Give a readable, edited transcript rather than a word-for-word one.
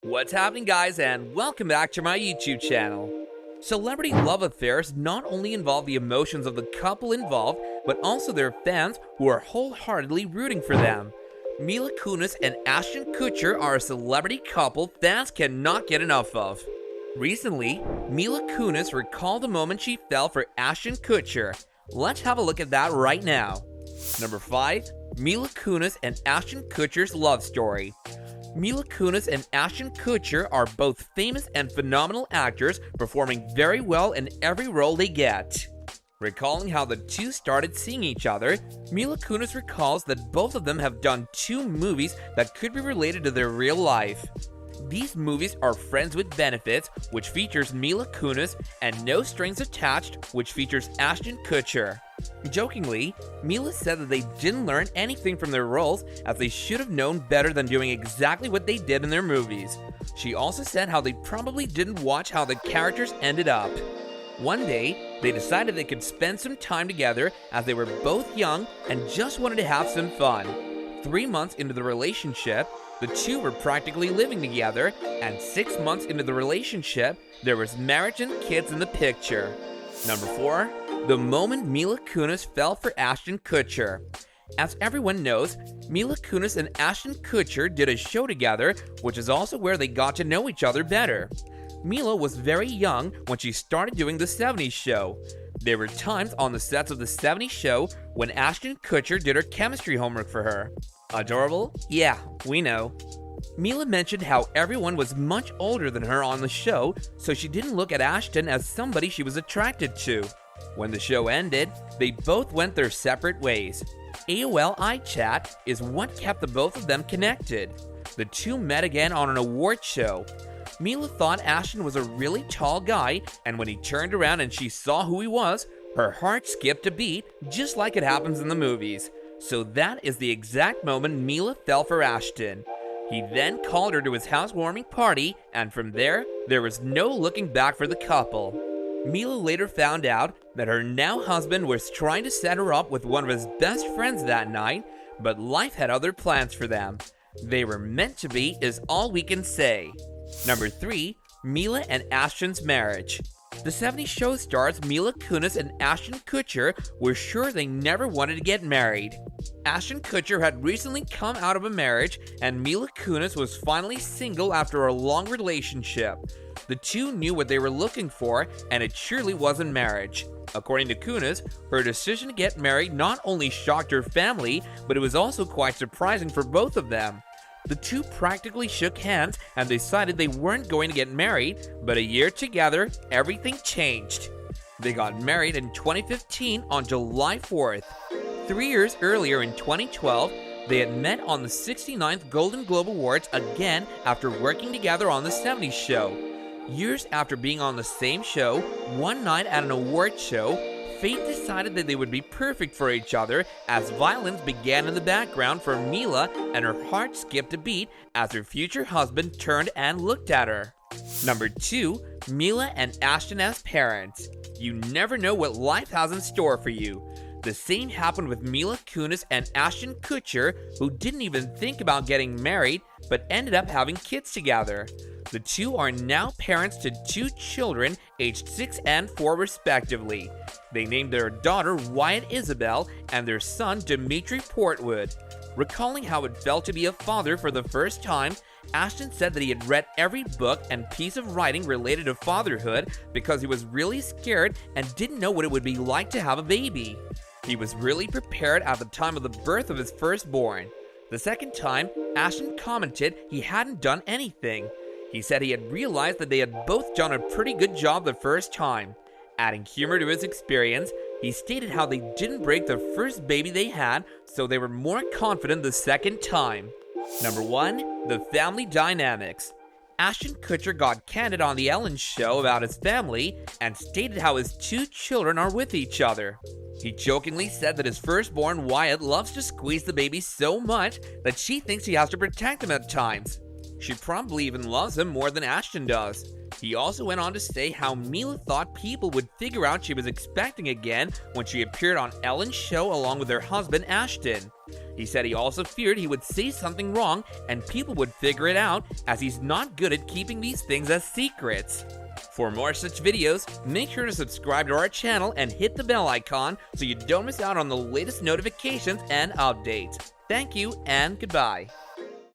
What's happening, guys, and welcome back to my YouTube channel. Celebrity love affairs not only involve the emotions of the couple involved, but also their fans who are wholeheartedly rooting for them. Mila Kunis and Ashton Kutcher are a celebrity couple fans cannot get enough of. Recently, Mila Kunis recalled the moment she fell for Ashton Kutcher. Let's have a look at that right now. Number 5. Mila Kunis and Ashton Kutcher's love story. Mila Kunis and Ashton Kutcher are both famous and phenomenal actors, performing very well in every role they get. Recalling how the two started seeing each other, Mila Kunis recalls that both of them have done 2 movies that could be related to their real life. These movies are Friends with Benefits, which features Mila Kunis, and No Strings Attached, which features Ashton Kutcher. Jokingly, Mila said that they didn't learn anything from their roles, as they should have known better than doing exactly what they did in their movies. She also said how they probably didn't watch how the characters ended up. One day, they decided they could spend some time together as they were both young and just wanted to have some fun. 3 months into the relationship, the two were practically living together, and 6 months into the relationship, there was marriage and kids in the picture. Number 4. The moment Mila Kunis fell for Ashton Kutcher. As everyone knows, Mila Kunis and Ashton Kutcher did a show together, which is also where they got to know each other better. Mila was very young when she started doing the 70s show. There were times on the sets of the 70s show when Ashton Kutcher did her chemistry homework for her. Adorable? Yeah, we know. Mila mentioned how everyone was much older than her on the show, so she didn't look at Ashton as somebody she was attracted to. When the show ended, they both went their separate ways. AOL iChat is what kept the both of them connected. The two met again on an award show. Mila thought Ashton was a really tall guy, and when he turned around and she saw who he was, her heart skipped a beat, just like it happens in the movies. So that is the exact moment Mila fell for Ashton. He then called her to his housewarming party, and from there was no looking back for the couple. Mila later found out that her now husband was trying to set her up with one of his best friends that night, but life had other plans for them. They were meant to be is all we can say. Number 3. Mila and Ashton's marriage. The 70s show stars Mila Kunis and Ashton Kutcher were sure they never wanted to get married. Ashton Kutcher had recently come out of a marriage, and Mila Kunis was finally single after a long relationship. The two knew what they were looking for, and it surely wasn't marriage. According to Kunis, her decision to get married not only shocked her family, but it was also quite surprising for both of them. The two practically shook hands and decided they weren't going to get married, but a year together, everything changed. They got married in 2015 on July 4th. 3 years earlier in 2012, they had met on the 69th Golden Globe Awards again after working together on the 70s show. Years after being on the same show, one night at an award show, fate decided that they would be perfect for each other as violins began in the background for Mila, and her heart skipped a beat as her future husband turned and looked at her. Number 2. Mila and Ashton as parents. You never know what life has in store for you. The same happened with Mila Kunis and Ashton Kutcher, who didn't even think about getting married but ended up having kids together. The two are now parents to 2 children aged 6 and 4 respectively. They named their daughter Wyatt Isabel and their son Dimitri Portwood. Recalling how it felt to be a father for the first time, Ashton said that he had read every book and piece of writing related to fatherhood because he was really scared and didn't know what it would be like to have a baby. He was really prepared at the time of the birth of his firstborn. The second time, Ashton commented he hadn't done anything. He said he had realized that they had both done a pretty good job the first time. Adding humor to his experience, he stated how they didn't break the first baby they had, so they were more confident the second time. Number 1. The family dynamics. Ashton Kutcher got candid on The Ellen Show about his family and stated how his 2 children are with each other. He jokingly said that his firstborn Wyatt loves to squeeze the baby so much that she thinks he has to protect him at times. She probably even loves him more than Ashton does. He also went on to say how Mila thought people would figure out she was expecting again when she appeared on Ellen's show along with her husband Ashton. He said he also feared he would say something wrong and people would figure it out, as he's not good at keeping these things as secrets. For more such videos, make sure to subscribe to our channel and hit the bell icon so you don't miss out on the latest notifications and updates. Thank you and goodbye.